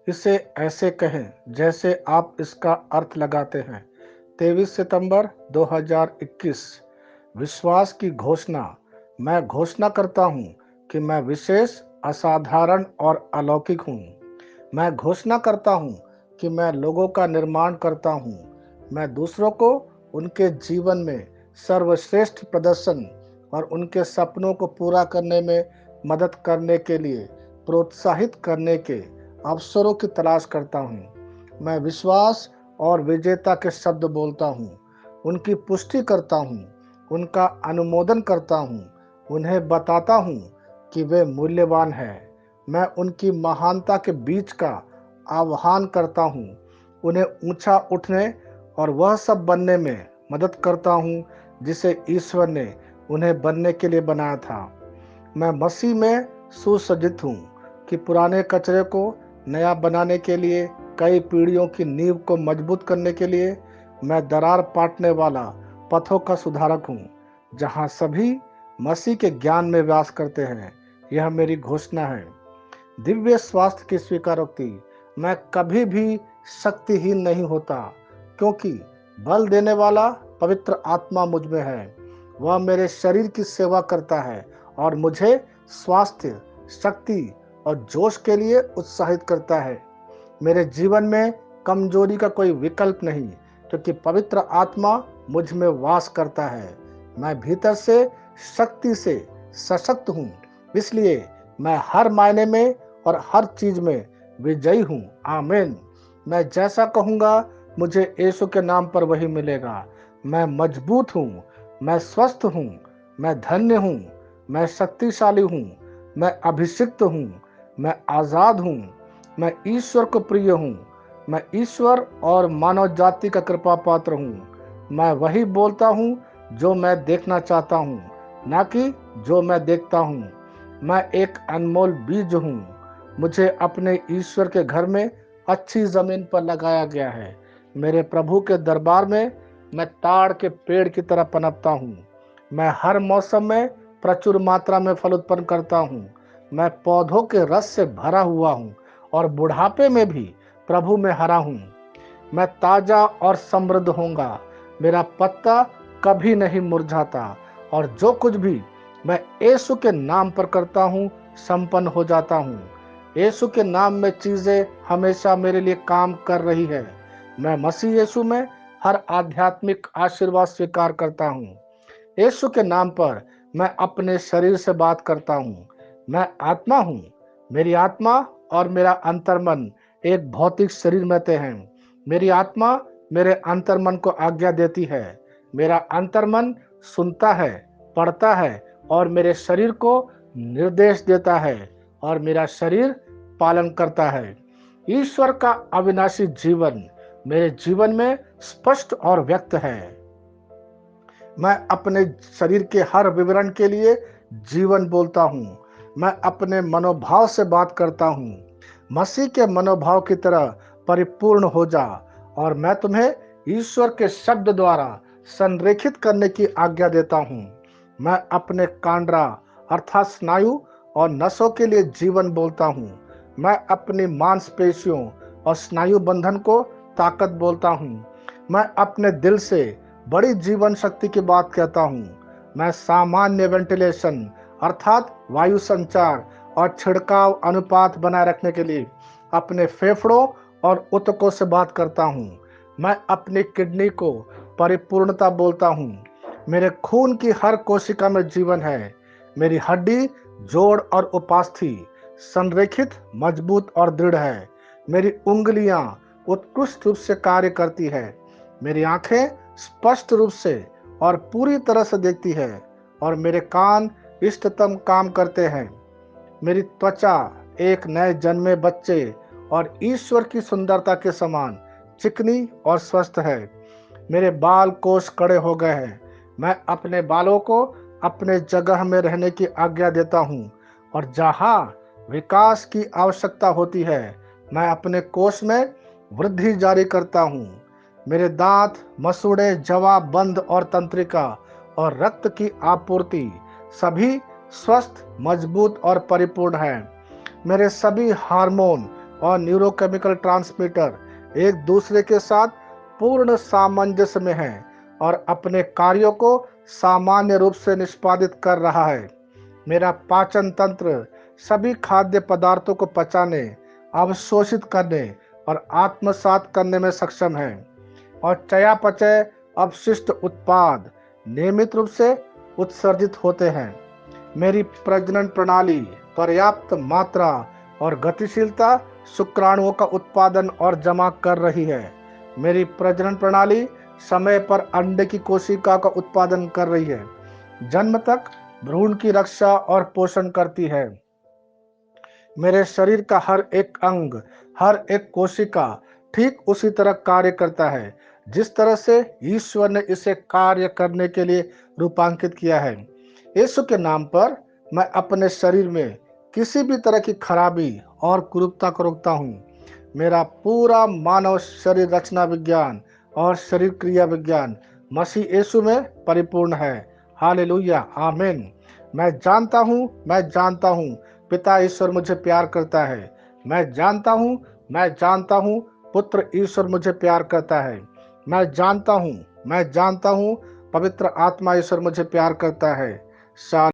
इसे ऐसे कहें जैसे आप इसका अर्थ लगाते हैं। 23 सितंबर 2021। विश्वास की घोषणा। मैं घोषणा करता हूँ कि मैं विशेष, असाधारण और अलौकिक हूँ। मैं घोषणा करता हूँ कि मैं लोगों का निर्माण करता हूँ। मैं दूसरों को उनके जीवन में सर्वश्रेष्ठ प्रदर्शन और उनके सपनों को पूरा करने में मदद करने के लिए प्रोत्साहित करने के अवसरों की तलाश करता हूँ। मैं विश्वास और विजेता के शब्द बोलता हूँ, उनकी पुष्टि करता हूँ, उनका अनुमोदन करता हूँ, उन्हें बताता हूँ कि वे मूल्यवान हैं। मैं उनकी महानता के बीच का आह्वान करता हूँ, उन्हें ऊंचा उठने और वह सब बनने में मदद करता हूँ जिसे ईश्वर ने उन्हें बनने के लिए बनाया था। मैं मसीह में सुसज्जित हूँ कि पुराने कचरे को नया बनाने के लिए, कई पीढ़ियों की नींव को मजबूत करने के लिए मैं दरार पाटने वाला पथों का सुधारक हूँ, जहाँ सभी मसीह के ज्ञान में वास करते हैं। यह मेरी घोषणा है। दिव्य स्वास्थ्य की स्वीकारोक्ति। मैं कभी भी शक्तिहीन नहीं होता, क्योंकि बल देने वाला पवित्र आत्मा मुझ में है। वह मेरे शरीर की सेवा करता है और मुझे स्वास्थ्य, शक्ति और जोश के लिए उत्साहित करता है। मेरे जीवन में कमजोरी का कोई विकल्प नहीं, क्योंकि पवित्र आत्मा मुझ में वास करता है। मैं भीतर से शक्ति से सशक्त हूँ, इसलिए मैं हर मायने में और हर चीज में विजयी हूँ। आमीन। मैं जैसा कहूँगा, मुझे यीशु के नाम पर वही मिलेगा। मैं मजबूत हूँ, मैं स्वस्थ हूँ, मैं धन्य हूँ, मैं शक्तिशाली हूँ, मैं अभिषिक्त हूँ, मैं आजाद हूँ, मैं ईश्वर को प्रिय हूँ, मैं ईश्वर और मानव जाति का कृपा पात्र हूँ। मैं वही बोलता हूँ जो मैं देखना चाहता हूँ, ना कि जो मैं देखता हूँ। मैं एक अनमोल बीज हूँ। मुझे अपने ईश्वर के घर में अच्छी जमीन पर लगाया गया है। मेरे प्रभु के दरबार में मैं ताड़ के पेड़ की तरह पनपता हूँ। मैं हर मौसम में प्रचुर मात्रा में फल उत्पन्न करता हूँ। मैं पौधों के रस से भरा हुआ हूँ और बुढ़ापे में भी प्रभु में हरा हूँ। मैं ताजा और समृद्ध होऊंगा। मेरा पत्ता कभी नहीं मुरझाता और जो कुछ भी मैं यीशु के नाम पर करता हूँ, संपन्न हो जाता हूँ। यीशु के नाम में चीजें हमेशा मेरे लिए काम कर रही है। मैं मसीह यीशु में हर आध्यात्मिक आशीर्वाद स्वीकार करता हूँ। यीशु के नाम पर मैं अपने शरीर से बात करता हूँ। मैं आत्मा हूँ। मेरी आत्मा और मेरा अंतर्मन एक भौतिक शरीर में ते हैं। मेरी आत्मा मेरे अंतर्मन को आज्ञा देती है। मेरा अंतर्मन सुनता है, पढ़ता है और मेरे शरीर को निर्देश देता है और मेरा शरीर पालन करता है। ईश्वर का अविनाशी जीवन मेरे जीवन में स्पष्ट और व्यक्त है। मैं अपने शरीर के हर विवरण के लिए जीवन बोलता हूँ। मैं अपने मनोभाव से बात करता हूँ। मसीह के मनोभाव की तरह परिपूर्ण हो जा और मैं तुम्हें ईश्वर के शब्द द्वारा संरेखित करने की आज्ञा देता हूँ। मैं अपने कांड्रा अर्थात स्नायु और नसों के लिए जीवन बोलता हूँ। मैं अपनी मांसपेशियों और स्नायु बंधन को ताकत बोलता हूँ। मैं अपने दिल से बड़ी जीवन शक्ति की बात कहता हूँ। मैं सामान्य वेंटिलेशन अर्थात वायु संचार और छिड़काव अनुपात बनाए रखने के लिए अपने फेफड़ों और ऊतकों से बात करता हूँ। मैं अपनी किडनी को परिपूर्णता बोलता हूँ। मेरे खून की हर कोशिका में जीवन है। मेरी हड्डी, जोड़ और उपास्थि संरेखित, मजबूत और दृढ़ है। मेरी उंगलियां उत्कृष्ट रूप से कार्य करती है। मेरी आंखें स्पष्ट रूप से और पूरी तरह से देखती है और मेरे कान इष्टतम काम करते हैं। मेरी त्वचा एक नए जन्मे बच्चे और ईश्वर की सुंदरता के समान चिकनी और स्वस्थ है। मेरे बाल कोष कड़े हो गए हैं। मैं अपने बालों को अपने जगह में रहने की आज्ञा देता हूँ और जहाँ विकास की आवश्यकता होती है, मैं अपने कोष में वृद्धि जारी करता हूँ। मेरे दांत, मसूड़े, जवा, बंद और तंत्रिका और रक्त की आपूर्ति सभी स्वस्थ, मजबूत और परिपूर्ण हैं। मेरे सभी हार्मोन और न्यूरोकेमिकल ट्रांसमीटर एक दूसरे के साथ पूर्ण सामंजस्य में हैं और अपने कार्यों को सामान्य रूप से निष्पादित कर रहा है। मेरा पाचन तंत्र सभी खाद्य पदार्थों को पचाने, अवशोषित करने और आत्मसात करने में सक्षम है और चयापचय अपशिष्ट उत्पाद नियमित रूप से उत्सर्जित होते हैं। मेरी प्रजनन प्रणाली पर्याप्त मात्रा और गतिशीलता शुक्राणुओं का उत्पादन और जमा कर रही है। मेरी प्रजनन प्रणाली समय पर अंडे की कोशिका का उत्पादन कर रही है, जन्म तक भ्रूण की रक्षा और पोषण करती है। मेरे शरीर का हर एक अंग, हर एक कोशिका ठीक उसी तरह कार्य करता है जिस तरह से ईश्वर ने इसे कार्य करने के लिए रूपांकित किया है। यीशु के नाम पर मैं अपने शरीर में किसी भी तरह की खराबी और कुरूपता को रोकता हूँ। मेरा पूरा मानव शरीर रचना विज्ञान और शरीर क्रिया विज्ञान मसीह यीशु में परिपूर्ण है। हालेलुया, आमीन। मैं जानता हूँ पिता ईश्वर मुझे प्यार करता है। मैं जानता हूँ पुत्र ईश्वर मुझे प्यार करता है। मैं जानता हूँ पवित्र आत्मा ईश्वर मुझे प्यार करता है।